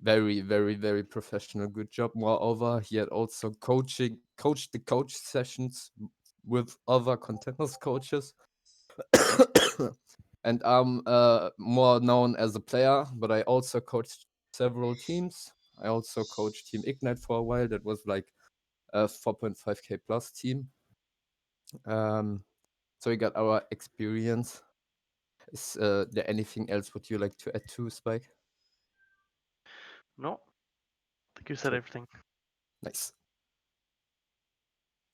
very, very, very professional, good job. Moreover, he had also coached the coach sessions with other contenders coaches. And I'm more known as a player, but I also coached several teams. I also coached Team Ignite for a while. That was like a 4.5k plus team. So we got our experience. Is there anything else would you like to add to, Spike? No, I think you said Okay, everything. nice.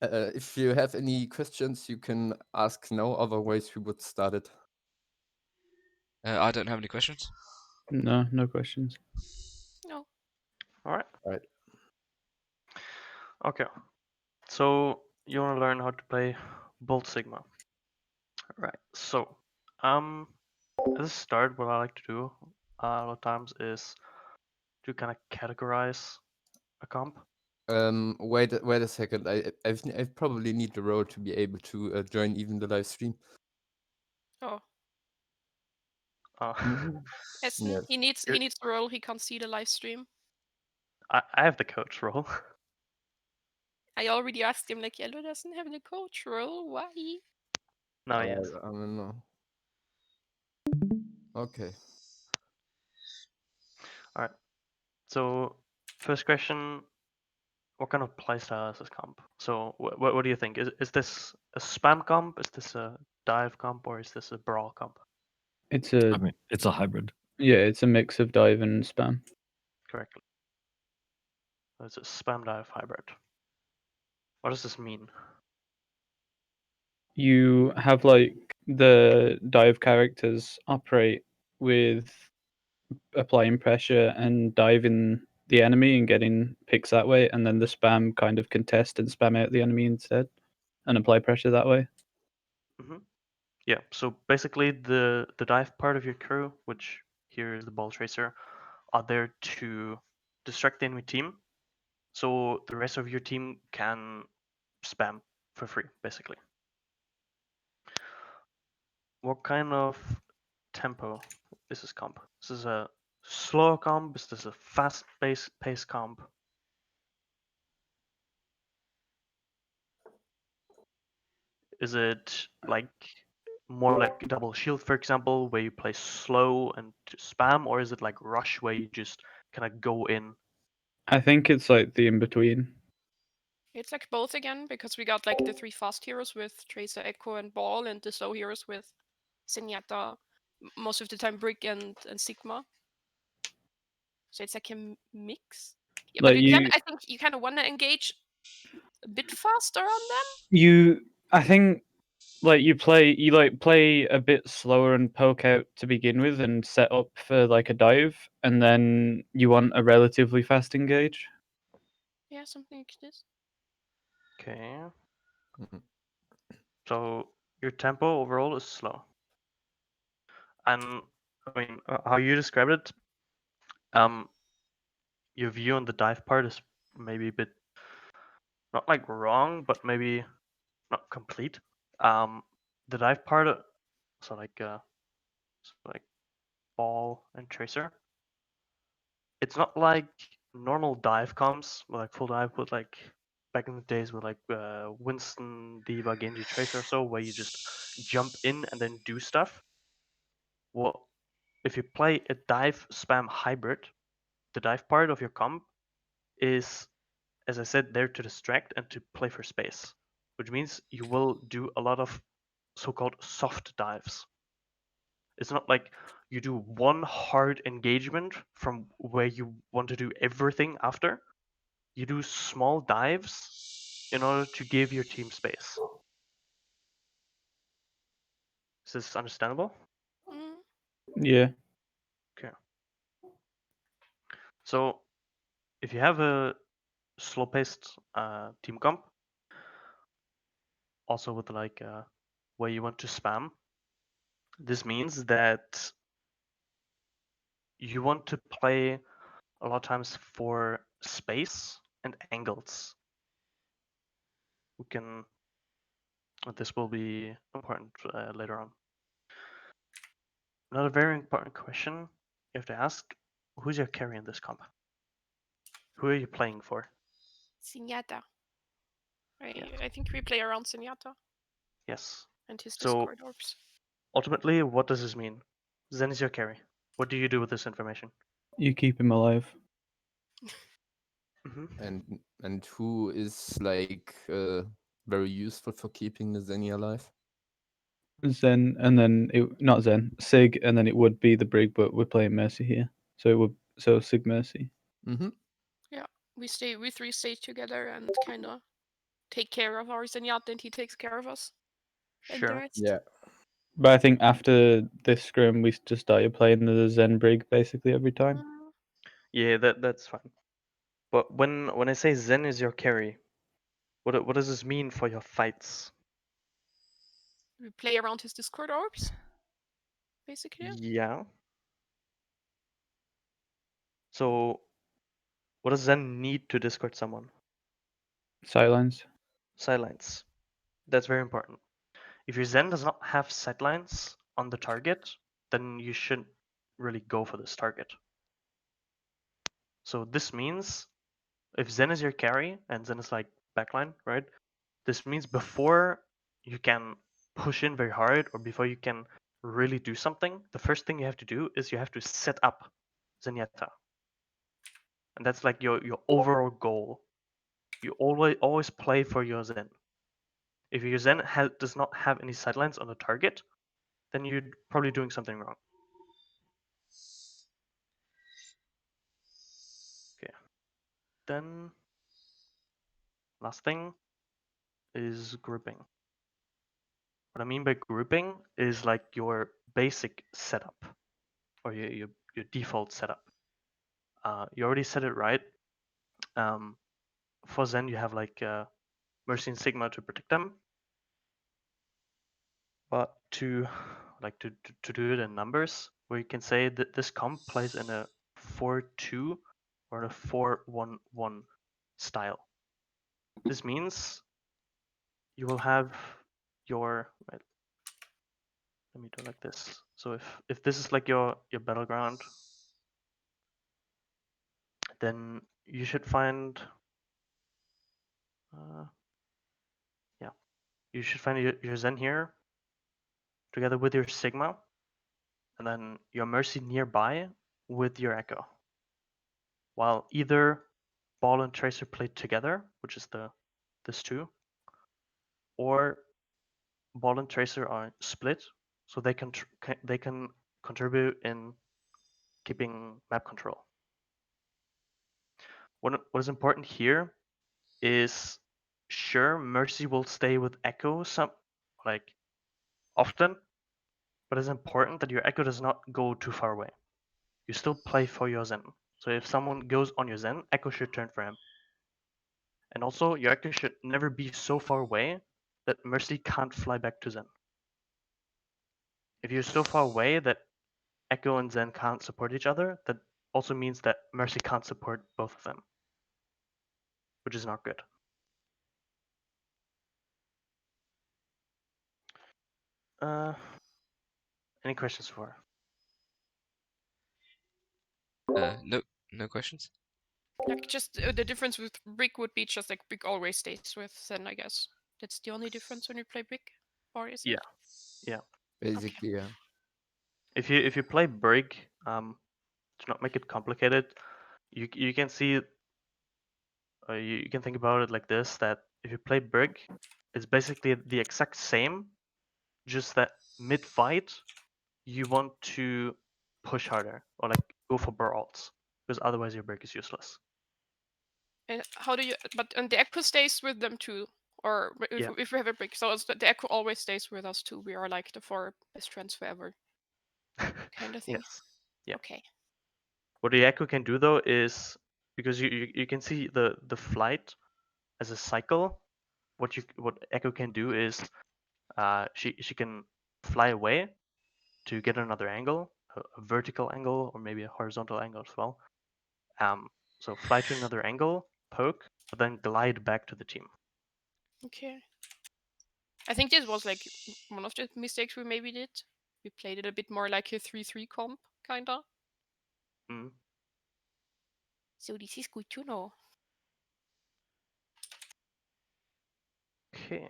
If you have any questions, you can ask now. Otherwise, we would start it. I don't have any questions. No, no questions. No. All right. All right. Okay. So you want to learn how to play Bolt Sigma, right? So, at the start, what I like to do a lot of times is to kind of categorize a comp. Wait a second. I probably need the role to be able to join even the live stream. Oh. Uh, Essen, Yeah. he needs the role. He can't see the live stream. I have the coach role. I already asked him, like, Ello doesn't have the coach role. Why? No, yes. I don't know. Okay. All right. So, first question: what kind of playstyle is this comp? So, what do you think? Is this a spam comp? Is this a dive comp? Or is this a brawl comp? It's I mean, it's a hybrid. it's a mix of dive and spam. Correctly. So it's a spam dive hybrid. What does this mean? You have like the dive characters operate with applying pressure and diving the enemy and getting picks that way, and then the spam kind of contest and spam out the enemy instead and apply pressure that way. Mm-hmm. Yeah. So basically, the dive part of your crew, which here is the ball tracer, are there to distract the enemy team, so the rest of your team can spam for free, basically. What kind of tempo is this comp? Is this a slow comp? Is this a fast pace comp? Is it like more like double shield, for example, where you play slow and spam, or is it like rush, where you just kind of go in? I think it's like the in between. It's like both again, because we got like the 3 fast heroes with Tracer, Echo, and Ball, and the slow heroes with Zenyatta, most of the time Brick and Sigma. So it's like a mix. Yeah, but Like I think you kind of want to engage a bit faster on them. I think like you play a bit slower and poke out to begin with and set up for like a dive, and then you want a relatively fast engage. Yeah, something like this. Okay. Mhm. So your tempo overall is slow, and I mean how you described it. Um, your view on the dive part is maybe a bit not like wrong, but maybe not complete. The dive part, so like ball and tracer. It's not like normal dive comps, like full dive with like back in the days with like Winston, Diva, Genji, Tracer, or so, where you just jump in and then do stuff. Well, if you play a dive spam hybrid, the dive part of your comp is, as I said, there to distract and to play for space, which means you will do a lot of so-called soft dives. It's not like you do one hard engagement from where you want to do everything after. You do small dives in order to give your team space. Is this understandable? Mm. Yeah. Okay. So if you have a slow-paced team comp, also with like where you want to spam, this means that you want to play a lot of times for space and angles. We can. This will be important later on. Another very important question you have to ask: who's your carry in this comp? Who are you playing for? Zenyatta. Yes. I think we play around Zenyatta Yes. and his So Discord orbs. ultimately, what does this mean? Zen is your carry. What do you do with this information? You keep him alive. And who is like very useful for keeping the Zenny alive? Zen, and then not Zen, Sig, and then it would be the Brig, but we're playing Mercy here, so it would Sig Mercy. Mm-hmm. Yeah, we three stay together and kind of take care of our Zenyatta, and he takes care of us. And the Sure. rest. Yeah. But I think after this scrim, we just started playing the Zen Brig basically every time. Yeah, that's fine. But when I say Zen is your carry, what does this mean for your fights? We play around his Discord orbs, basically. Yeah. So, what does Zen need to discard someone? Sidelines. Sidelines. That's very important. If your Zen does not have sidelines on the target, then you shouldn't really go for this target. So this means if Zen is your carry and Zen is like backline, right? This means before you can push in very hard or before you can really do something, the first thing you have to do is you have to set up Zenyatta. And that's like your overall goal. You always play for your Zen. If your Zen does not have any sidelines on the target, then you're probably doing something wrong. Okay. Then last thing is grouping. What I mean by grouping is like your basic setup or your default setup. You already said it right. For Zen, you have like Mercy and Sigma to protect them, but to do it in numbers, where you can say that this comp plays in a 4-2 or a 4-1-1 style. This means you will have your right, let me do it like this. So if this is like your battleground, then you should find yeah, you should find your Zen here together with your Sigma, and then your Mercy nearby with your Echo. While either Ball and Tracer play together, which is this two, or Ball and Tracer are split, so they can contribute in keeping map control. What is important here is sure Mercy will stay with Echo like often, but it's important that your Echo does not go too far away. You still play for your Zen. So if someone goes on your Zen, Echo should turn for him. And also, your Echo should never be so far away that Mercy can't fly back to Zen. If you're so far away that Echo and Zen can't support each other, that also means that Mercy can't support both of them, which is not good. Any questions so far? No questions. Like just the difference with Brick would be just like Brick always stays with Zen, I guess. That's the only difference when you play Brick, or is it? Yeah. Basically, yeah. If you play Brig, to not make it complicated, you can see you can think about it like this: that if you play Brig, it's basically the exact same, just that mid fight you want to push harder or like go for brawls because otherwise your Brig is useless. And how do you? And the Echo stays with them too, or Yeah. if we have a Brick, so the Echo always stays with us too. We are like the four best friends forever, kind of thing. Yes. Yeah. Okay. What the Echo can do though is because you can see the flight as a cycle. What Echo can do is she can fly away to get another angle, a vertical angle or maybe a horizontal angle as well. So fly to another angle, poke, but then glide back to the team. Okay. I think this was like one of the mistakes we maybe did. We played it a bit more like a 3-3 comp, kinda. Mm. So this is good to know. Okay.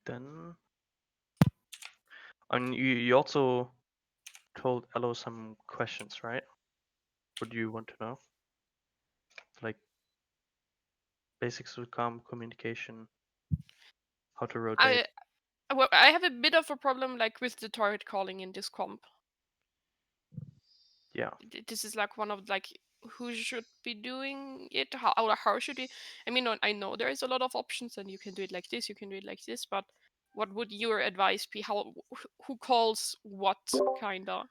Then, and you also told Ello some questions, right? What do you want to know? Like basics of communication, how to rotate. I have a bit of a problem like with the target calling in this comp. Yeah. This is like one of like who should be doing it, how should we, I mean, I know there is a lot of options and you can do it like this, you can do it like this, but what would your advice be? Who calls what, kinda?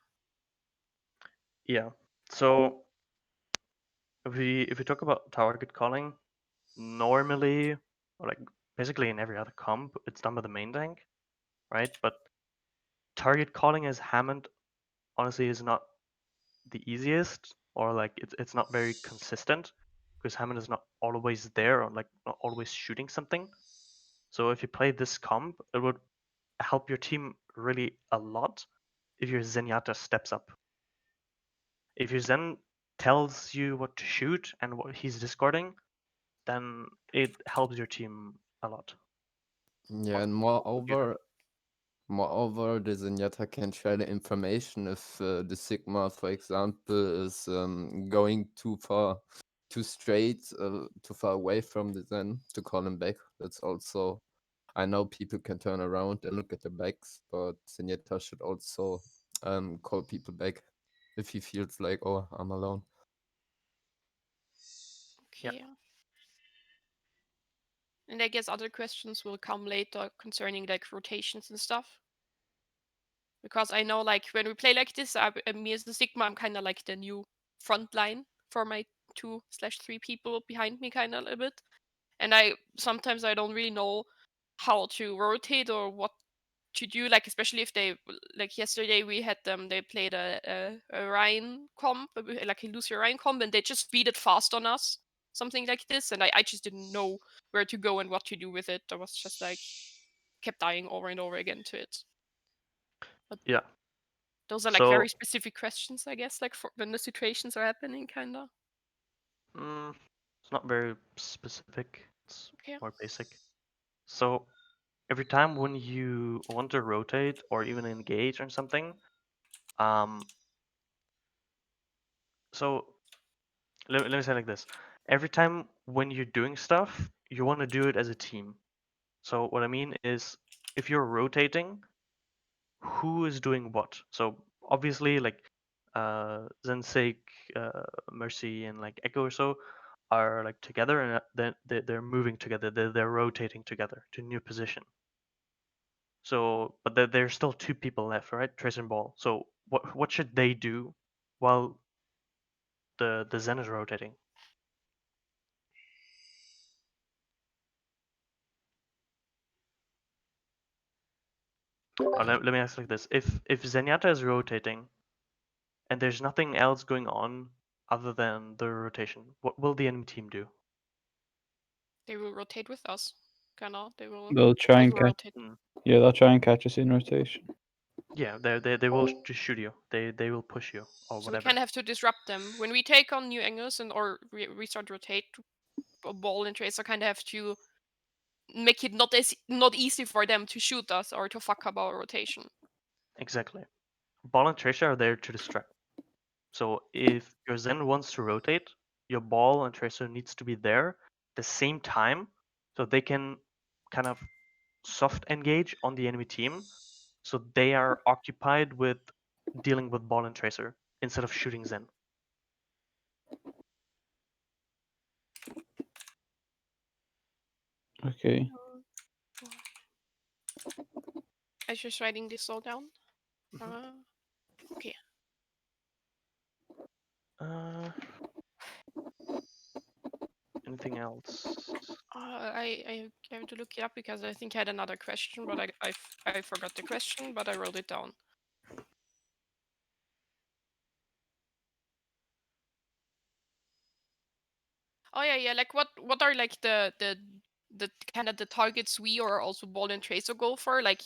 Yeah. So if we talk about target calling, normally, or like basically in every other comp, it's done by the main tank, right? But target calling as Hammond honestly is not the easiest, or like it's not very consistent because Hammond is not always there or like not always shooting something. So if you play this comp, it would help your team really a lot if your Zenyatta steps up. If your Zen tells you what to shoot and what he's discarding, then it helps your team a lot. Yeah, Or and what would you do? moreover, the Zenyatta can share the information if the Sigma, for example, is going too far, too straight, too far away from the Zen to call him back. That's also, I know people can turn around and look at the backs, but Zenyatta should also call people back if he feels like, oh, I'm alone. Yeah. Okay. And I guess other questions will come later concerning like rotations and stuff. Because I know like when we play like this, me as the Sigma, I'm kind of like the new front line for my 2/3 people behind me, kind of a little bit. And sometimes I don't really know how to rotate or what to do. Like especially if they, like yesterday we had them, they played a Rhine comp, like a Lucio Rhine comp, and they just beat it fast on us, something like this. And I just didn't know where to go and what to do with it. I was just like kept dying over and over again to it. Yeah. Those are like So very specific questions, I guess, like for when the situations are happening, kind of. it's not very specific. It's Okay. more basic. So every time when you want to rotate or even engage on something, um, so let me say it like this. Every time when you're doing stuff, you want to do it as a team. So what I mean is, if you're rotating, who is doing what? So obviously, like Zensig, Mercy, and like Echo or so are like together, and then they're moving together. They're rotating together to new position. So, but there's still two people left, right? Trace and Ball. So what should they do while the Zen is rotating? Let me ask like this: if Zenyatta is rotating and there's nothing else going on other than the rotation, what will the enemy team do? They will rotate with us, kind of. They will They'll try and catch. rotate. Yeah, they'll try and catch us in rotation. Yeah, they will just shoot you. They will push you or So we whatever. kind of have to disrupt them when we take on new angles and or we start to rotate. A Ball and Tracer kind of have to make it not easy for them to shoot us or to fuck up our rotation. Exactly. Ball and Tracer are there to distract. So if your Zen wants to rotate, your Ball and Tracer needs to be there at the same time, so they can kind of soft engage on the enemy team, so they are occupied with dealing with Ball and Tracer instead of shooting Zen. Okay. I was just writing this all down. Okay. Anything else? I have to look it up because I think I had another question, but I forgot the question, but I wrote it down. Oh yeah. Like what are like the kind of the targets we or also Ball and Tracer go for? Like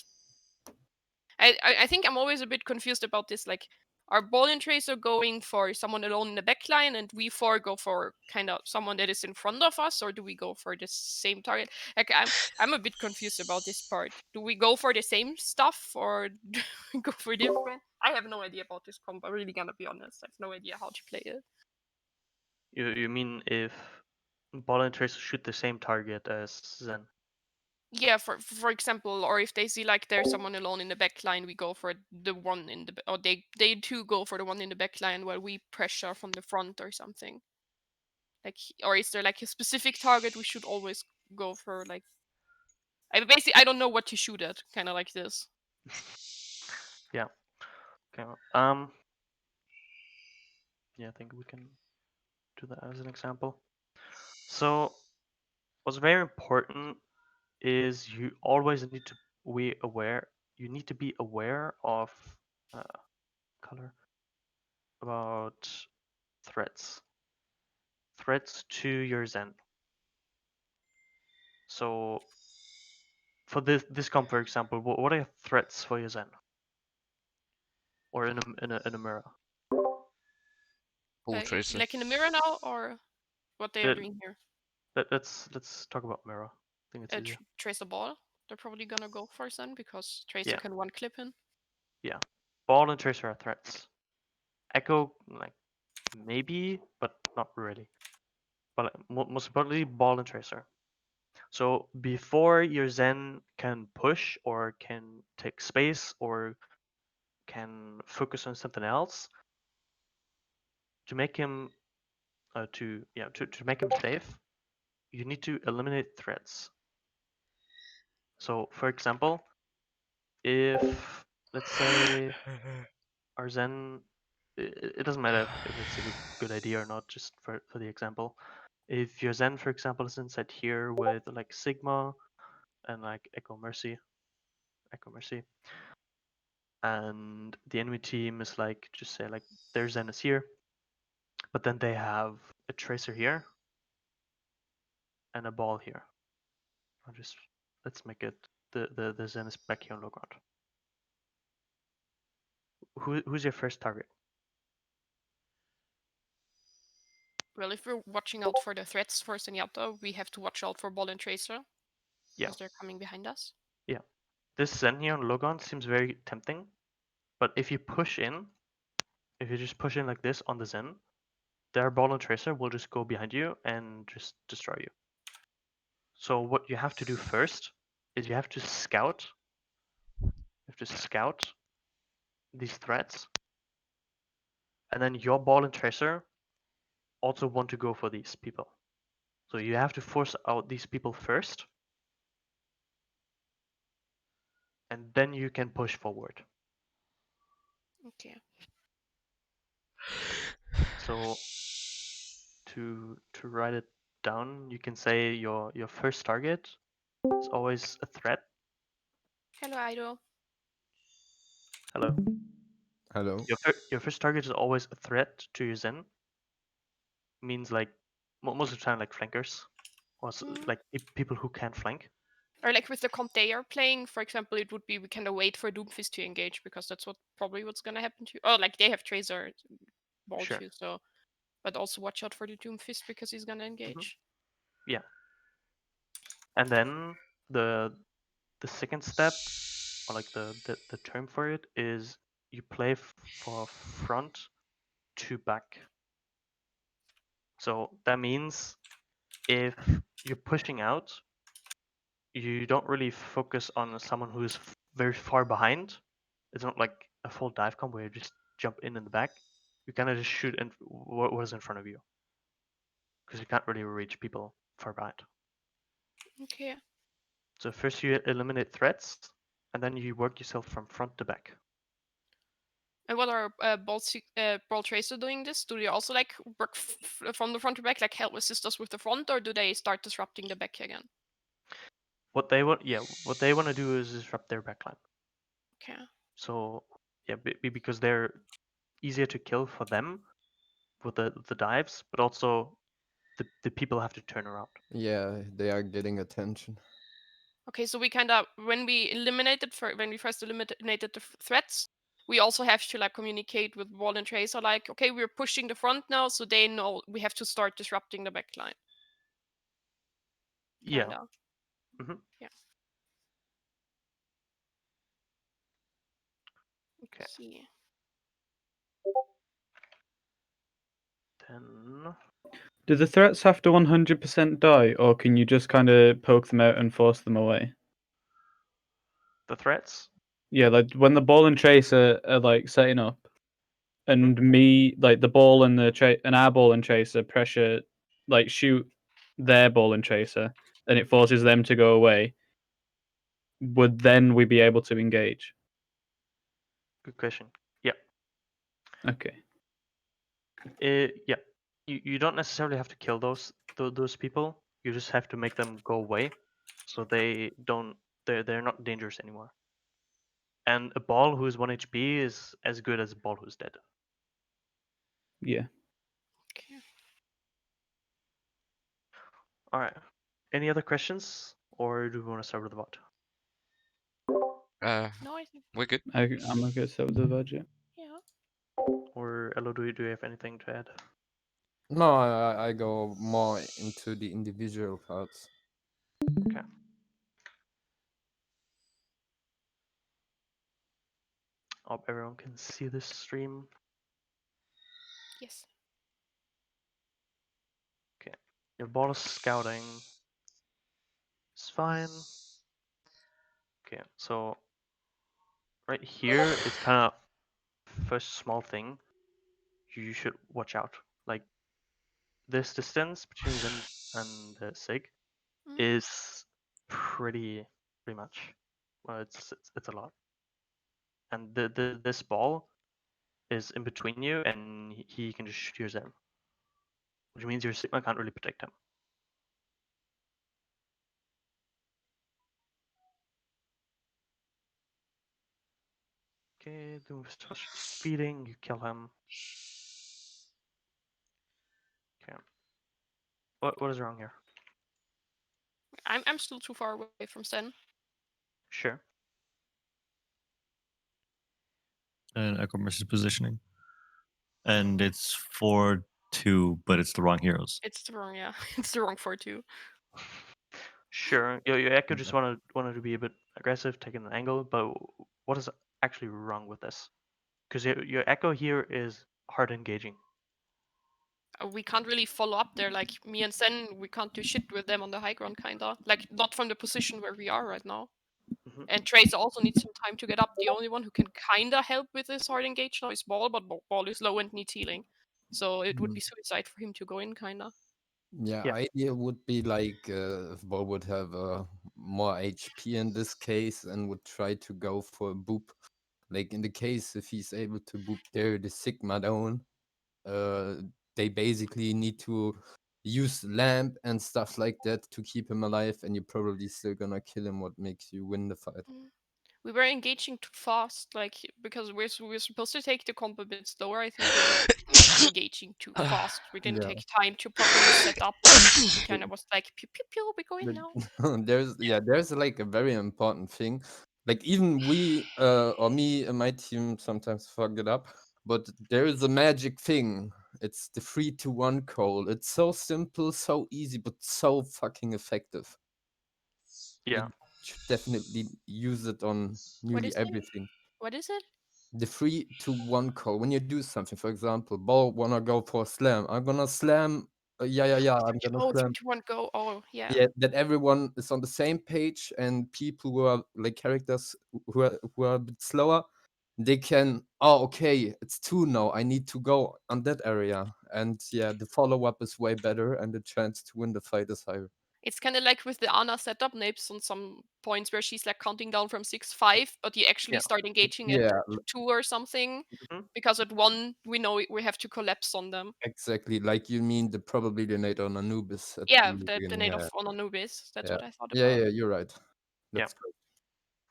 I think I'm always a bit confused about this. Like are Ball and Tracer going for someone alone in the backline, and we four go for kind of someone that is in front of us, or do we go for the same target? Like I'm a bit confused about this part. Do we go for the same stuff, or do we go for different? I have no idea about this comp. I'm really gonna be honest. I have no idea how to play it. You mean if Ball and Tracer shoot the same target as Zen? Yeah, for example, or if they see like there's someone alone in the back line, we go for the one in the or they too go for the one in the back line while we pressure from the front or something. Like, or is there like a specific target we should always go for? Like, I don't know what to shoot at, kind of like this. Yeah. Okay. Yeah, I think we can do that as an example. So, what's very important is you always need to be aware. You need to be aware of color about threats. Threats to your Zen. So, for this comp, for example, what are threats for your Zen? Or in a mirror? Ball Tracer. Like in the mirror now, or what they are Let, doing here? let's talk about mirror. I think it's easier. Tracer Ball. They're probably gonna go for Zen because Tracer Yeah. can one clip in. Yeah. Ball and Tracer are threats. Echo, like, maybe, but not really. But most importantly, Ball and Tracer. So before your Zen can push or can take space or can focus on something else, to make him to make him safe, you need to eliminate threats. So for example, if let's say our Zen, it doesn't matter if it's a good idea or not, just for the example. If your Zen, for example, is inside here with like Sigma and like Echo Mercy, and the enemy team is like, just say like their Zen is here, but then they have a Tracer here and a Ball here. Let's make it the Zen is back here on low ground. Who's your first target? Well, if we're watching out for the threats for Zenyatta, we have to watch out for Ball and Tracer. Yeah. Because they're coming behind us. Yeah. This Zen here on low ground seems very tempting, but if you push in, if you just push in like this on the Zen, their Ball and Tracer will just go behind you and just destroy you. So what you have to do first is you have to scout. You have to scout these threats, and then your Ball and Tracer also want to go for these people. So you have to force out these people first, and then you can push forward. Okay. So to write it down, you can say your first target is always a threat. Hello, Ido. Hello. Hello. Your first target is always a threat to your Zen. Means like most of the time like flankers, or like people who can't flank. Or like with the comp they are playing, for example, it would be we kind of wait for Doomfist to engage because that's probably what's gonna happen to you. Oh, like they have Tracer Ball Sure. too, so but also watch out for the Doomfist because he's gonna engage. Yeah. And then the second step, or like the term for it, is you play for front to back. So that means if you're pushing out, you don't really focus on someone who is very far behind. It's not like a full dive comp where you just jump in the back. You kind of just shoot in what is in front of you, because you can't really reach people far behind. Okay. So first you eliminate threats, and then you work yourself from front to back. And what are Ball Tracer doing this? Do they also like work from the front to back, like help assist us with the front, or do they start disrupting the back again? What they want to do is disrupt their backline. Okay. So yeah, because they're easier to kill for them with the dives, but also the people have to turn around. Yeah, they are getting attention. Okay, so we kind of when we first eliminated the threats, we also have to like communicate with Wall and Tracer, like, okay, we're pushing the front now, so they know we have to start disrupting the back line. Yeah. Kinda. Mhm. Yeah. Okay. See. Then Do the threats have to 100% die, or can you just kind of poke them out and force them away? the threats. Yeah, like when the ball and tracer are like setting up, and me, like the ball and and our ball and tracer pressure, like shoot their ball and tracer, and it forces them to go away. Would then we be able to engage? Good question. Yeah. Okay. Yeah. You don't necessarily have to kill those people. You just have to make them go away, so they don't. They're not dangerous anymore. And a ball who's 1 HP is as good as a ball who's dead. Yeah. Okay. All right. Any other questions, or do we want to start with the bot? No, I think We're good. I'm okay. So the budget. yeah. Or Ello, do you have anything to add? No, I go more into the individual parts. Okay. Hope everyone can see this stream. Yes. Okay. Your ball is scouting. It's fine. Okay, so right here is kind of first small thing you should watch out. Like this distance between Zen and the Sig Mm. is pretty much. Well, it's a lot. And this ball is in between you, and he can just shoot your Zen, which means your Sigma can't really protect him. Okay, Doom starts feeding, you kill him. Okay. What is wrong here? I'm still too far away from Sen. Sure. And Echo versus positioning. And it's 4-2, but it's the wrong heroes. It's the wrong, yeah. It's the wrong 4-2. Sure. Your Echo just wanted to be a bit aggressive, taking an angle, but what is actually wrong with this? Because your Echo here is hard engaging. We can't really follow up there. Like me and Sen, we can't do shit with them on the high ground, kinda. Like not from the position where we are right now. Mhm. And Tracer also needs some time to get up. The only one who can kinda help with this hard engage now is Ball, but Ball is low and needs healing. So it would be suicide for him to go in, kinda. Yeah, Yeah. idea would be like if Bo would have more HP in this case and would try to go for a boop. Like in the case if he's able to boop there the Sigma down, they basically need to use lamp and stuff like that to keep him alive, and you're probably still gonna kill him. What makes you win the fight? We were engaging too fast, like because we're supposed to take the comp a bit slower. I think we were like engaging too fast. We didn't Yeah. take time to properly set up. We kind of was like pew pew pew, we go in now. There's like a very important thing. Like even we or me and my team sometimes fuck it up, but there is a magic thing. It's the 3-1 call. It's so simple, so easy, but so fucking effective. Yeah. You should definitely use it on What nearly is it? everything. What is it? The 3-1 call. When you do something, for example, Ball wanna go for a slam. I'm gonna slam. Yeah. I'm gonna Oh, slam. 3-2-1 go. Oh, yeah. Yeah, that everyone is on the same page, and people who are like characters who are a bit slower, they can. Oh, okay, it's 2 now. I need to go on that area, and yeah, the follow up is way better, and the chance to win the fight is higher. It's kind of like with the Ana setup names on some points where she's like counting down from 6-5, but you actually Yeah. start engaging at Yeah, 2 or something. Mhm. Because at 1, we know we have to collapse on them. exactly. Like you mean the probably Nate on Anubis at Yeah, the the beginning. nade Yeah, of on Anubis. That's yeah, what I thought yeah, about. yeah. You're right. Yeah. That's good.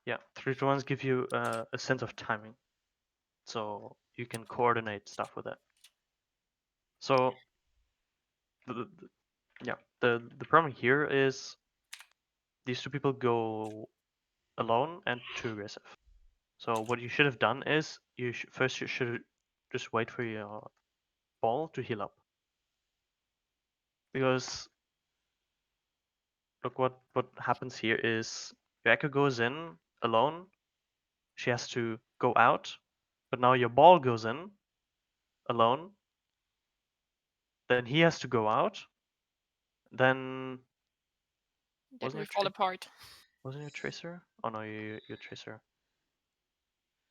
Yeah. 3-1s give you a sense of timing, so you can coordinate stuff with it. So the problem here is these two people go alone and too aggressive. So what you should have done is first you should just wait for your ball to heal up. Because look, what happens here is your Echo goes in alone. She has to go out, but now your ball goes in alone. Then he has to go out. Then Then we fall apart. wasn't your tracer? Oh no, your tracer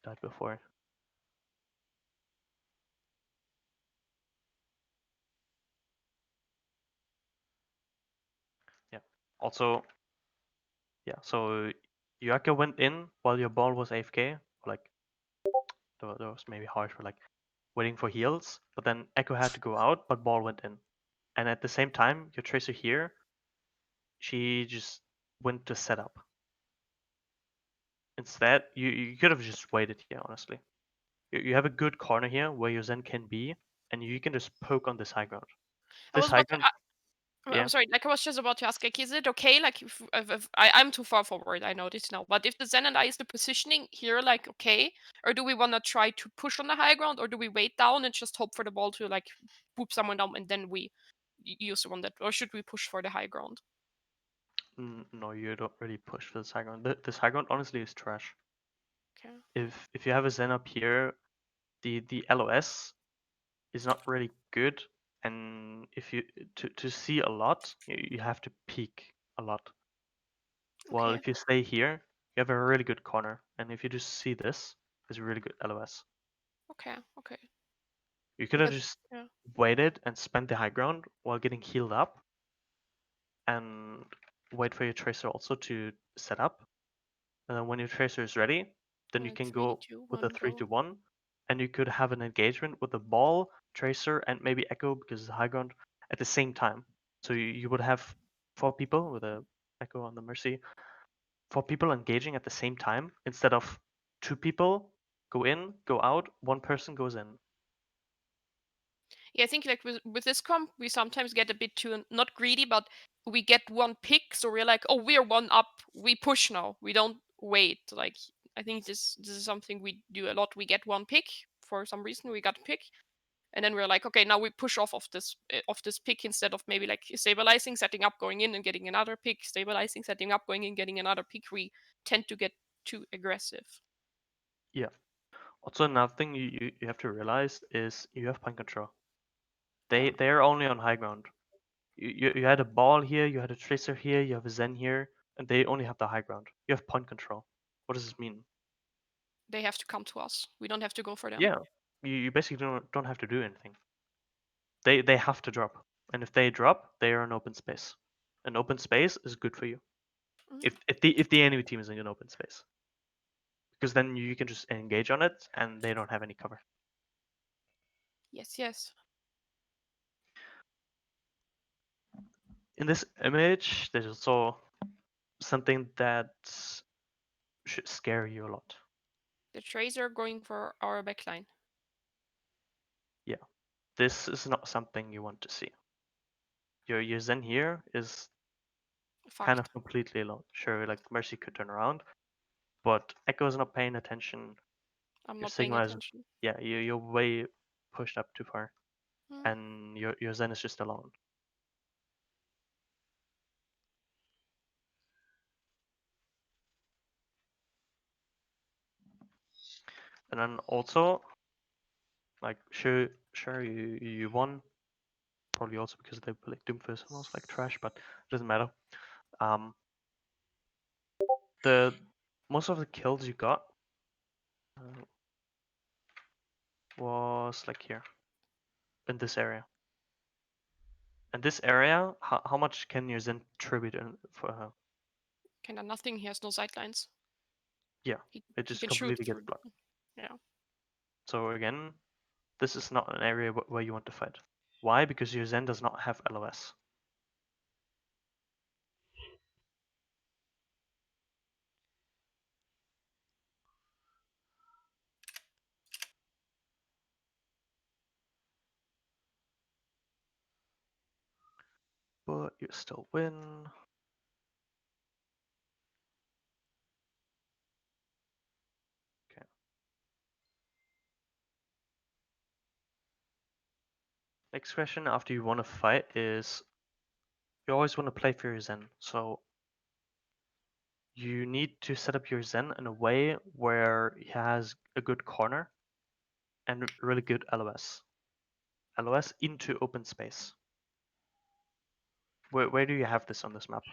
died before. Yeah. Also, yeah. So Yuaka went in while your ball was AFK. Like that was maybe harsh for like waiting for heals. But then Echo had to go out, but ball went in. And at the same time, your tracer here, she just went to setup. Instead, you could have just waited here, honestly. You have a good corner here where your Zen can be, and you can just poke on this high ground. I This was high about to, ground, yeah. I'm sorry, like I was just about to ask, like, is it okay, like, if I'm too far forward, I know this now, but if the Zen and I is the positioning here, like, okay, or do we want to try to push on the high ground, or do we wait down and just hope for the ball to, like, whoop someone down, and then we use the one that, or should we push for the high ground? No, you don't really push for this high ground. This high ground honestly is trash. Okay. If you have a Zen up here, the LOS is not really good, and if you to see a lot, you have to peek a lot. Well, Okay. if you stay here, you have a really good corner, and if you just see this, it's a really good LOS. Okay. Okay. You could have Because just yeah. waited and spent the high ground while getting healed up, and wait for your tracer also to set up. And then when your tracer is ready, then you can Three, go two, with a one, 3 go. to 1, and you could have an engagement with the ball, tracer, and maybe Echo because it's high ground at the same time. So you would have 4 people with a Echo on the Mercy, 4 people engaging at the same time instead of 2 people go in, go out, 1 person goes in. Yeah, I think like with this comp, we sometimes get a bit too not greedy, but we get one pick, so we're like, oh, we're one up, we push now, we don't wait. Like I think this is something we do a lot. We get one pick for some reason, we got a pick, and then we're like, okay, now we push off this pick instead of maybe like stabilizing, setting up, going in and getting another pick, stabilizing, setting up, going in, getting another pick. We tend to get too aggressive. Yeah. Also, another thing you have to realize is you have point control. They're only on high ground. You had a ball here, you had a tracer here, you have a Zen here, and they only have the high ground. You have point control. What does this mean? They have to come to us. We don't have to go for them. Yeah, you basically don't have to do anything. They have to drop, and if they drop, they are in open space. An open space is good for you. Mhm. If the enemy team is in an open space, because then you can just engage on it, and they don't have any cover. Yes, yes. In this image, there's also something that should scare you a lot. The tracer going for our backline. Yeah, this is not something you want to see. Your Zen here is kind of Fucked. completely alone. Sure, like Mercy could turn around, but Echo is not paying attention. I'm Your not paying Sigma is, attention. yeah, you're way pushed up too far, Hmm. and your Zen is just alone. And then also, like sure you won, probably also because they like Doomfist was like trash, but it doesn't matter. Um, the most of the kills you got was like here in this area. And this area, how much can your Zen tribute in for? Kinda nothing. He has no sightlines. Yeah, it He just can shoot completely gets through. blocked. Yeah. So again, this is not an area where you want to fight. Why? Because your Zen does not have LOS. But you still win. Okay. Next question after you want to fight is you always want to play for your Zen. So you need to set up your Zen in a way where he has a good corner and really good LOS. LOS into open space. Where do you have this on this map?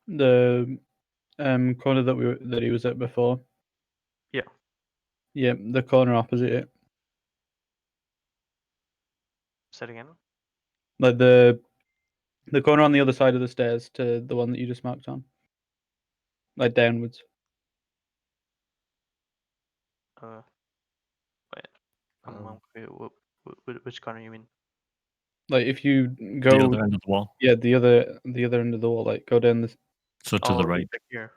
The corner that he was at before. Yeah. Yeah, the corner opposite it. Say it again. Like the corner on the other side of the stairs to the one that you just marked on. Like downwards. Wait. Um, Which corner you mean? Like if you The go other end of the wall. yeah, the other end of the wall, like go down this So to the right. Back here.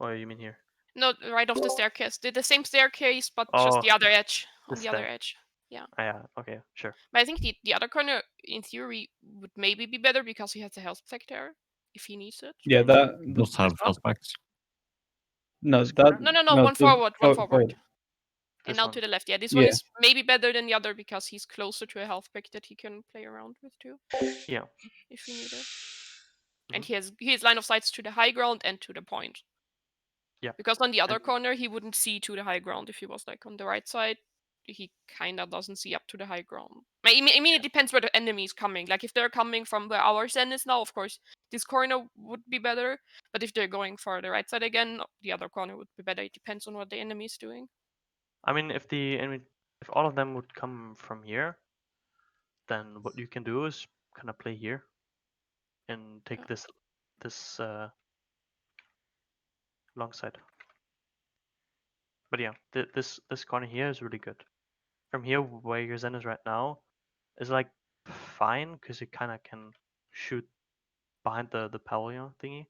Oh, you mean here? No, right off the staircase. The same staircase, but Oh, just the other edge. On this the other stair. edge. Yeah. Yeah. Okay. Sure. But I think the other corner, in theory, would maybe be better because he has the health pack there if he needs it. yeah, that Both have one? health packs. no This that corner? No, one forward, one forward. forward. And This now one. to the left. Yeah, this one Yeah. is maybe better than the other because he's closer to a health pick that he can play around with too. Yeah. If he need it. And Mhm. he has line of sights to the high ground and to the point. Yeah. Because on the other And- corner he wouldn't see to the high ground if he was like on the right side. He kinda doesn't see up to the high ground. I mean it depends where the enemy is coming. Like if they're coming from where our Zen is now, of course, this corner would be better. But if they're going for the right side again, the other corner would be better. It depends on what the enemy is doing. I mean, if all of them would come from here, then what you can do is kind of play here and take Yeah. this long side. But yeah, this corner here is really good. From here, where your Zen is right now, is like fine because you kind of can shoot behind the pavilion thingy,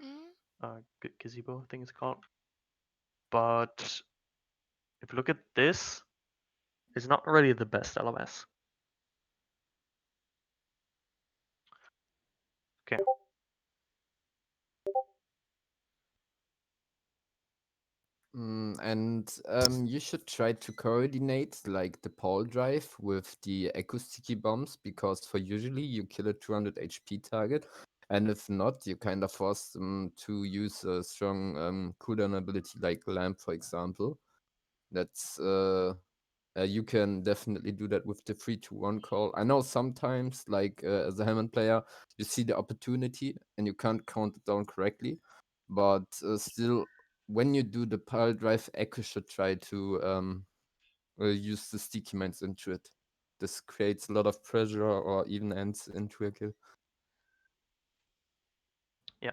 Mm. gazebo thing it's called. But if you look at this, it's not really the best LMS. Okay. And you should try to coordinate like the pole drive with the acoustic bombs because for usually you kill a 200 HP target, and if not, you kind of force them to use a strong cooldown ability like lamp, for example. That's you can definitely do that with the 3-2-1 call. I know sometimes, like as a Hammond player, you see the opportunity and you can't count it down correctly, but still, when you do the pile drive, Echo should try to use the sticky mines into it. This creates a lot of pressure or even ends into a kill. Yeah.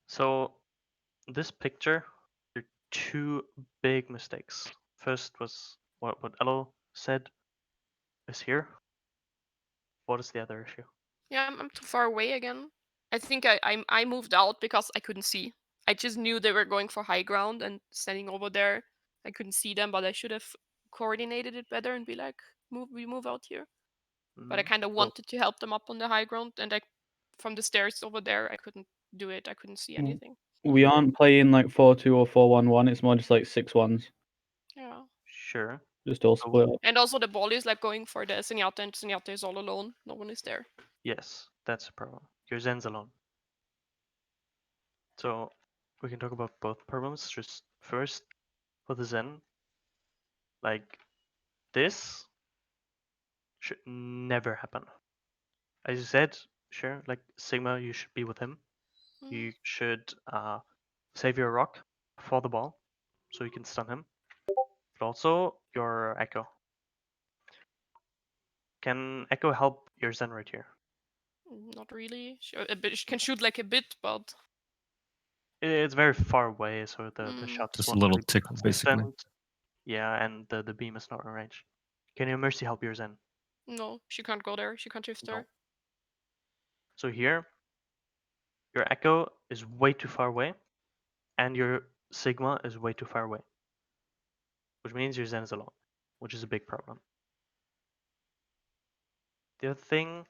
So this picture, there are two big mistakes. First was what Ello said is here. What is the other issue? Yeah, I'm too far away again. I think I moved out because I couldn't see. I just knew they were going for high ground and standing over there. I couldn't see them, but I should have coordinated it better and be like, we move out here. But I kind of So wanted to help them up on the high ground, and from the stairs over there, I couldn't do it. I couldn't see anything. We aren't playing like 4-2 or 4-1-1, it's more just like 6-1s. Yeah. sure. Just all split up. And also the ball is like going for the Zenyatta, and Zenyatta is all alone. No one is there. Yes, that's a problem. Your Zen's alone. So we can talk about both problems. Just first, for the Zen, like this should never happen. As you said, sure, like Sigma, you should be with him. You should save your rock for the ball so you can stun him. But also your Echo. Can Echo help your Zen right here? Not really. A bit, she can shoot like a bit, but It's very far away, so the shots Just a won't little really be tickle, basically. consistent. Yeah, and the beam is not in range. Can your Mercy help your Zen? no, she can't go there. She can't shift No. there. So here, your Echo is way too far away, and your Sigma is way too far away. Which means your Zen is alone, which is a big problem. The other thing,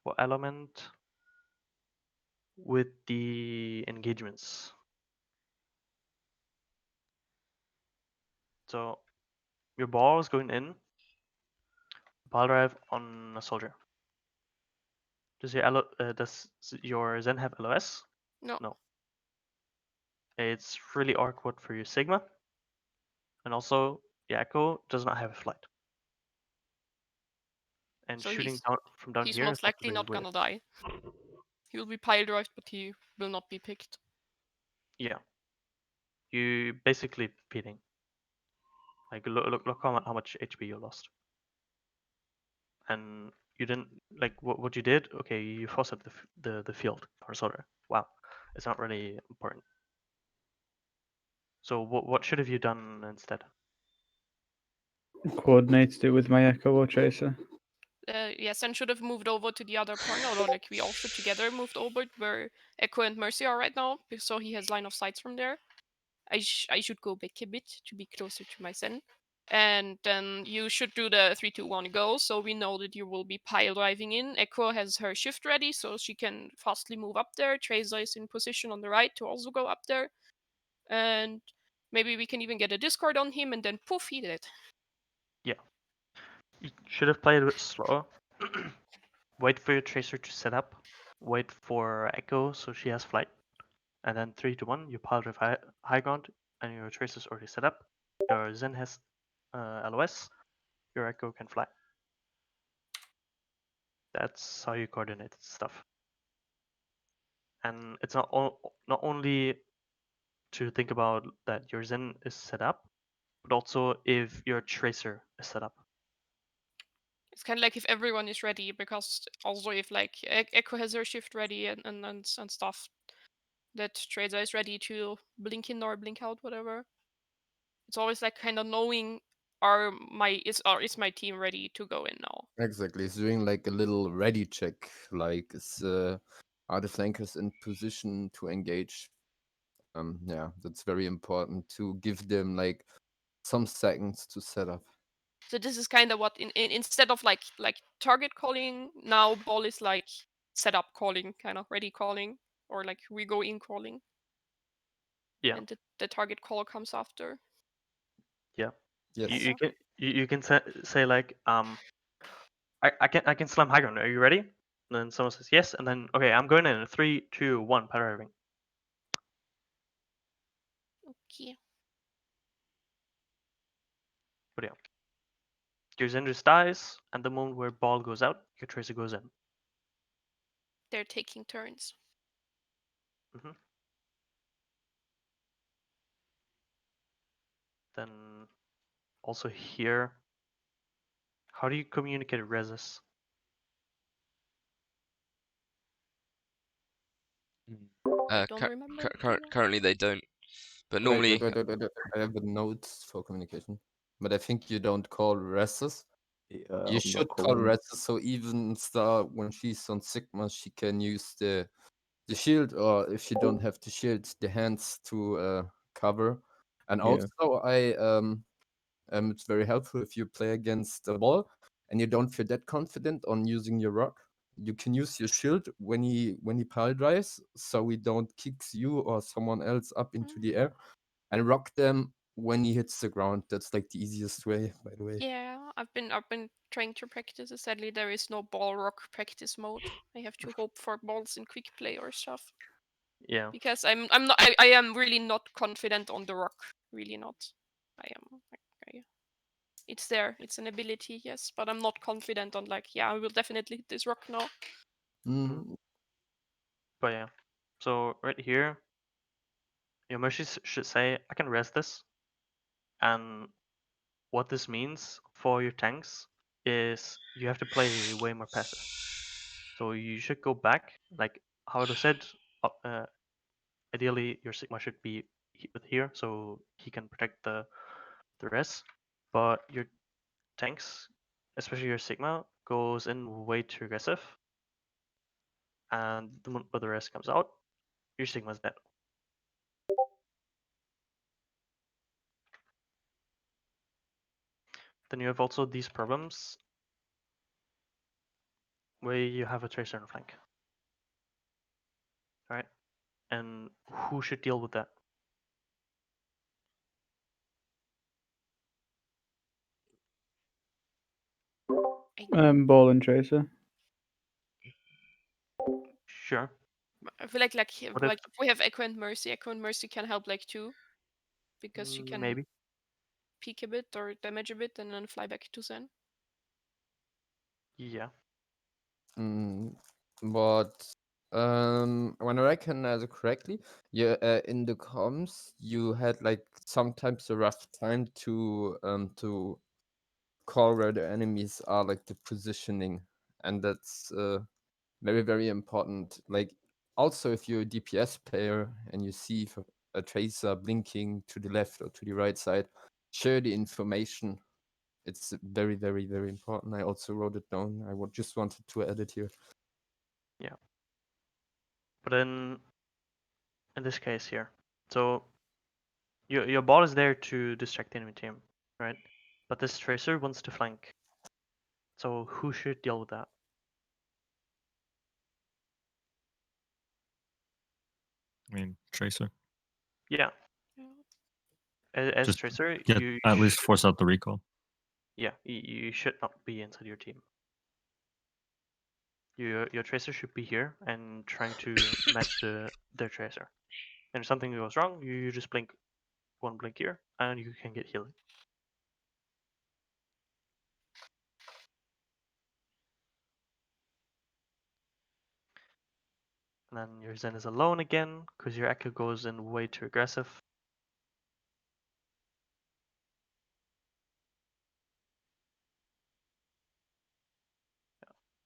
or element with the engagements. So your ball is going in. Pile drive on a soldier. Does your Zen have LOS? No. No. It's really awkward for your Sigma. And also, the Echo does not have a flight. And So shooting he's down from down he's here is most likely actually not weird. gonna die. He will be pile drived, but he will not be picked. Yeah. You basically beating. Like look how much HP you lost. And you didn't like what you did. Okay, you forced up the field or sort of. Wow, it's not really important. So what should have you done instead? Coordinated it with my Echo or Tracer. Yes, and should have moved over to the other corner, or like we all should together moved over where Echo and Mercy are right now, so he has line of sights from there. I should go back a bit to be closer to my Zen. And then you should do the 3, 2, 1 go, so we know that you will be pile driving in. Echo has her shift ready, so she can fastly move up there. Tracer is in position on the right to also go up there. And maybe we can even get a discard on him, and then poof, he did. Yeah, you should have played a bit slower. Wait for your Tracer to set up. Wait for Echo so she has flight. And then 3 to 1, you pile drive high ground, and your Tracer's already set up. Your Zen has LOS. Your Echo can fly. That's how you coordinate stuff. And it's not only to think about that your Zen is set up, but also if your Tracer is set up. It's kind of like if everyone is ready, because also if like Echo has her shift ready and stuff, that Tracer is ready to blink in or blink out, whatever. It's always like kind of knowing is my team ready to go in now? Exactly. It's doing like a little ready check. Like, are the flankers in position to engage? Yeah, that's very important to give them like some seconds to set up. So this is kind of what instead of like target calling, now ball is like setup calling, kind of ready calling, or like we go in calling. Yeah. And the target call comes after. Yeah. Yes. You can say like I can slam high ground. Are you ready? And then someone says yes, and then okay, I'm going in 3, 2, 1, power driving. Okay. But yeah. Your Zen just dies, and the moment where ball goes out, your Tracer goes in. They're taking turns. hmm Then also here, how do you communicate reses? I don't remember. Currently they don't, but Wait, normally I have a note for communication, but I think you don't call reses. Yeah, You I'm should not call calling. reses, so even Star, when she's on Sigma, she can use the shield, or if she don't have the shield, the hands to cover. And Yeah. also, it's very helpful if you play against the ball and you don't feel that confident on using your rock. You can use your shield when he pile drives, so he don't kicks you or someone else up into the air, and rock them when he hits the ground. That's like the easiest way, by the way. Yeah, I've been trying to practice it. Sadly, there is no ball rock practice mode. I have to hope for balls in quick play or stuff. Yeah. Because I am really not confident on the rock. Really not. I am. It's there. It's an ability, yes, but I'm not confident on like, yeah, I will definitely hit this rock now. Mm, But yeah. So right here, your Mercy should say, I can res this. And what this means for your tanks is you have to play way more passive. So you should go back, like how it was said. Ideally, your Sigma should be with here, so he can protect the rest. But your tanks, especially your Sigma, goes in way too aggressive, and the moment where the rest comes out, your Sigma's dead. Then you have also these problems where you have a Tracer on flank. Alright? And who should deal with that? Ball and Tracer. Sure. I feel like What if- like if we have Echo and Mercy can help like too, because she can Maybe. peek a bit or damage a bit and then fly back to Zen. Yeah. But when I recognize it correctly, you in the comms you had like sometimes a rough time to call where the enemies are, like the positioning, and that's very very important. Like also if you're a DPS player and you see a tracer blinking to the left or to the right side, share the information. It's very very very important. I also wrote it down. Just wanted to add it here. Yeah. But in this case here, so your ball is there to distract the enemy team, right? But this tracer wants to flank. So who should deal with that? I mean, Tracer. Yeah. Yeah. As Just tracer, Get you at least force out the recall. yeah, you should not be inside your team. Your tracer should be here and trying to match their tracer. And if something goes wrong, you just blink one blink here and you can get healing. And then your Zen is alone again because your Echo goes in way too aggressive.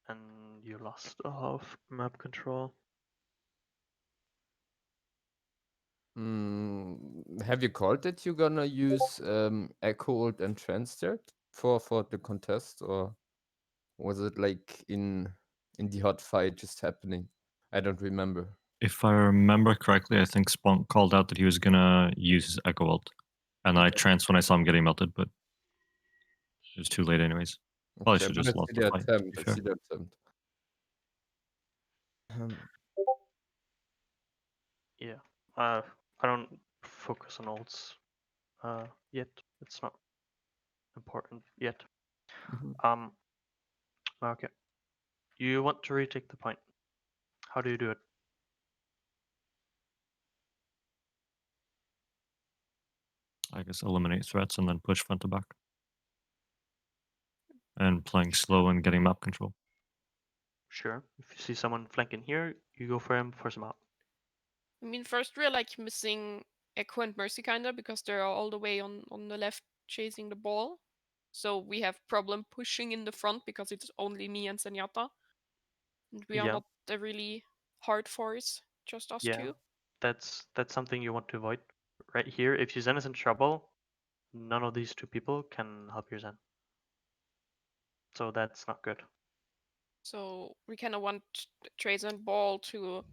And you lost all of map control. Have you called that you're gonna use Echo Ult and Transstart for the contest, or was it like in the hot fight just happening? I don't remember. If I remember correctly, I think Spunk called out that he was gonna use his Echo Ult. And I tranced when I saw him getting melted, but it was too late anyways. Probably Okay, should but just I lost see the the fight, to attempt. be I fair. see the attempt. Yeah. I don't focus on ults yet. It's not important yet. Mhm. Okay. You want to retake the point. How do you do it? I guess eliminate threats and then push front to back. And playing slow and getting map control. Sure. If you see someone flanking here, you go for him, force him out. I mean, first we're like missing Echo and Mercy kinda because they're all the way on the left chasing the ball. So we have problem pushing in the front because it's only me and Zenyatta. And we are Yeah. not a really hard force, just us Yeah. two. That's something you want to avoid. Right here, if your Zen is in trouble, none of these two people can help your Zen. So that's not good. So we kinda want Tracer and Ball to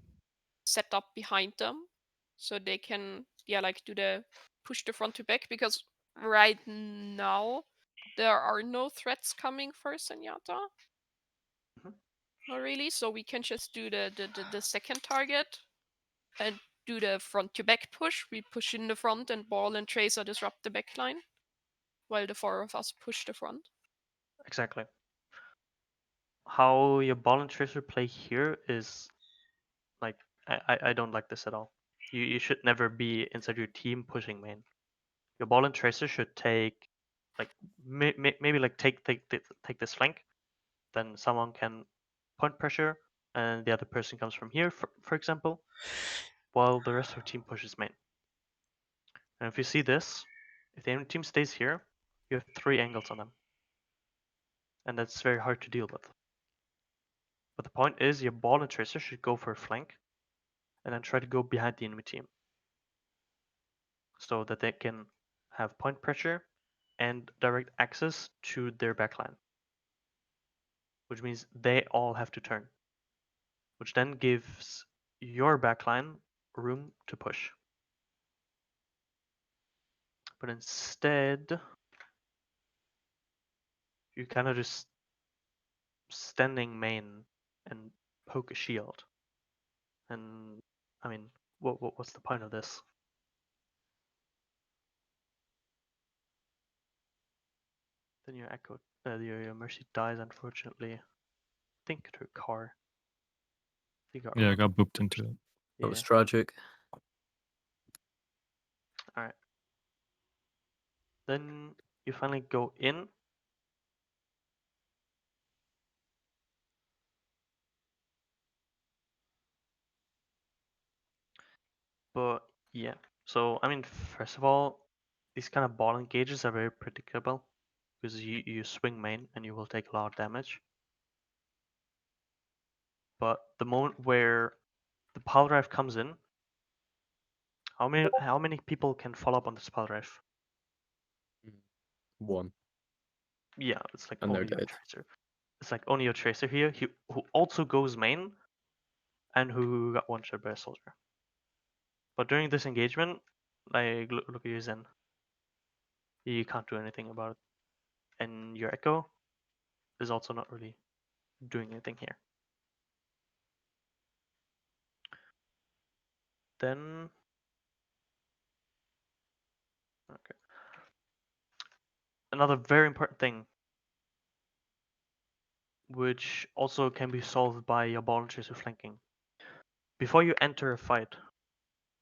set up behind them so they can like do the push the front to back, because right now there are no threats coming for Zenyatta. Mhm. Not really, so we can just do the second target and do the front to back push. We push in the front and Ball and Tracer disrupt the back line while the four of us push the front. Exactly. How your ball and tracer play here is like I don't like this at all. You should never be inside your team pushing main. Your ball and tracer should take like maybe like take this flank, then someone can point pressure and the other person comes from here for example, while the rest of the team pushes main. And if you see this, if the enemy team stays here, you have 3 angles on them. And that's very hard to deal with. But the point is your ball and tracer should go for a flank and then try to go behind the enemy team so that they can have point pressure and direct access to their backline, which means they all have to turn, which then gives your backline room to push. But instead, you kind of just standing main and poke a shield. And I mean, what's the point of this? Then your Echo, your Mercy dies, unfortunately. I think to a car. He got Yeah, I got booped into it. That was yeah. tragic. Alright. Then you finally go in. But yeah. So I mean, first of all, these kind of ball engages are very predictable because you swing main and you will take a lot of damage. But the moment where the power drive comes in, how many people can follow up on this power drive? One. Yeah, it's like And they're only your dead. tracer. It's like only your tracer here, who also goes main, and who got one shot by a soldier. But during this engagement, like look at your Zen. You can't do anything about it, and your Echo is also not really doing anything here. Then, okay. Another very important thing, which also can be solved by your ball and chaser flanking. Before you enter a fight,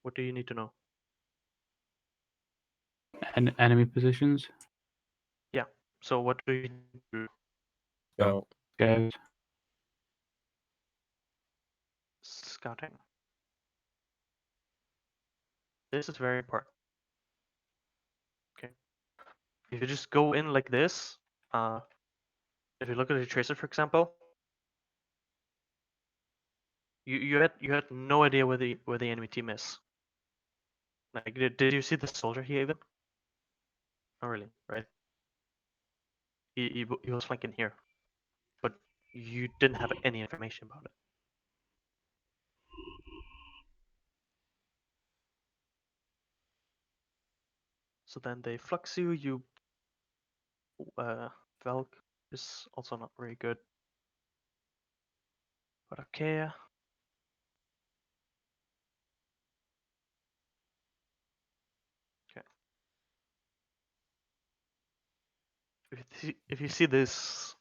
what do you need to know? And enemy positions. Yeah. So what do you do? Yeah. Scout. Scouting. This is very important. Okay. If you just go in like this, if you look at a tracer, for example, you had no idea where the enemy team is. Like, did you see the soldier here even? Not really, right? He was flanking here, but you didn't have any information about it. So then they flux you. You Valk is also not very good, but okay. Okay. If you see this,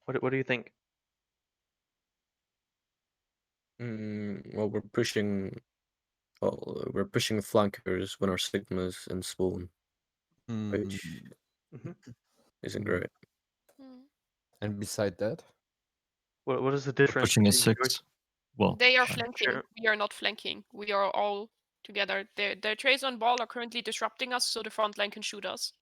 what do you think? Well, we're pushing. Well, we're pushing flankers when our Sigmas in spawn, which Mm-hmm. isn't Mm. great. Hmm. And beside that, What is the difference Pushing a between your 6. Well, They are I- flanking. Sure. We are not flanking. We are all together. Their trays on ball are currently disrupting us, so the front line can shoot us.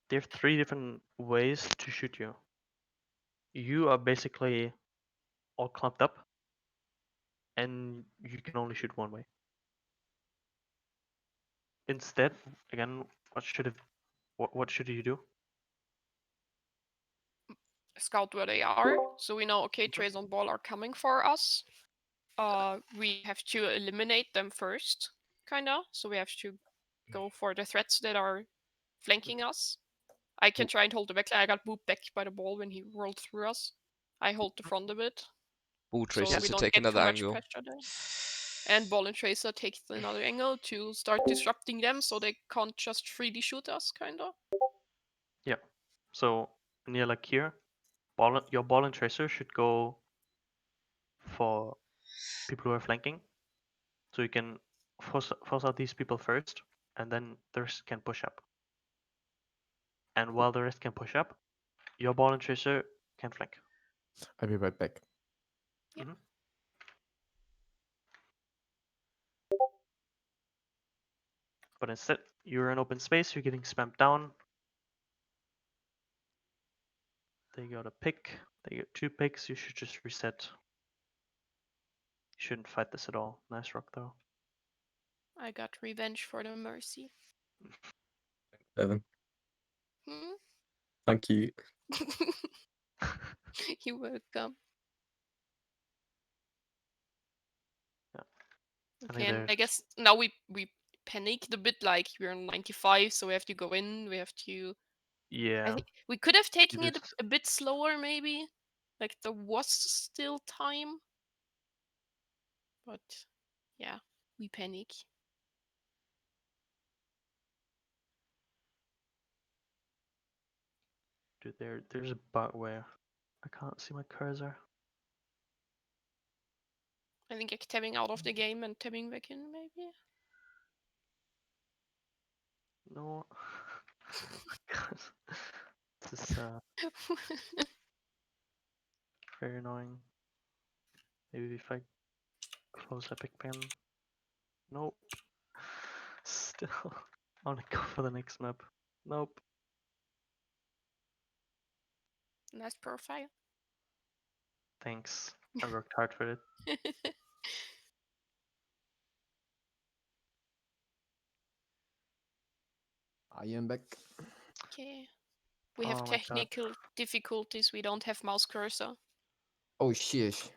There are three different ways to shoot you. You are basically all clumped up, and you can only shoot one way. Instead, again, what should you do? Scout where they are, so we know, okay, trays on ball are coming for us. We have to eliminate them first, kinda. So we have to go for the threats that are flanking us. I can try and hold the back. I got moved back by the ball when he rolled through us. I hold the front a bit, Ball so tracers we to don't take get too another much angle. pressure there. And Ball and Tracer takes another angle to start disrupting them, so they can't just freely shoot us, kinda. Yeah. So near like here, your ball and tracer should go for people who are flanking, so you can force out these people first, and then the rest can push up. And while the rest can push up, your ball and tracer can flank. I'll be right back. Yep. Mhm. But instead, you're in open space. You're getting spammed down. They got a pick. They get 2 picks. You should just reset. You shouldn't fight this at all. Nice rock though. I got revenge for the Mercy. Evan, Hmm? thank you. You're welcome. Yeah. I Okay, think and I there's guess now we panicked a bit, like we're on 95, so we have to go in. We have to. I yeah. think we could have taken it just a bit slower, maybe. Like there was still time, but yeah, we panic. Dude, there's a bug where I can't see my cursor. I think like tabbing out of the game and tabbing back in, maybe. No. God. This is very annoying. Maybe if I close Epic Pen. Nope. Still. I wanna go for the next map. Nope. Nice profile. Thanks. I worked hard for it. I am back. Okay. We have Oh my God. technical difficulties. We don't have mouse cursor. Oh, sheesh.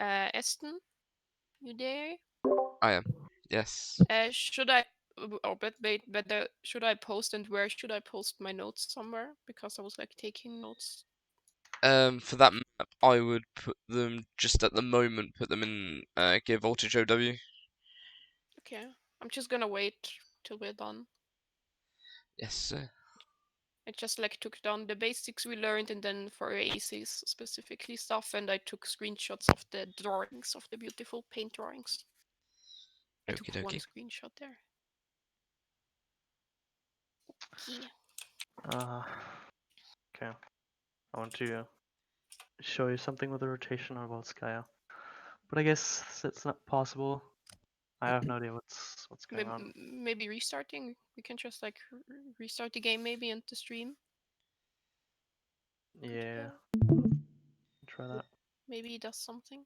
Eston, you there? I am. Yes. Should I, should I post, and where should I post my notes? Somewhere, because I was like taking notes. For that map, I would put them just at the moment. Put them in Gear Voltage OW. Okay, I'm just gonna wait till we're done. Yes, sir. I just like took down the basics we learned, and then for Oasis specifically stuff, and I took screenshots of the drawings, of the beautiful paint drawings. I Okie took one dokie. screenshot there. Okay. Okay. I want to show you something with the rotation about Skya. But I guess it's not possible. I have no idea what's going on. Maybe restarting. We can just like restart the game maybe and the stream. Yeah. Try that. Maybe it does something.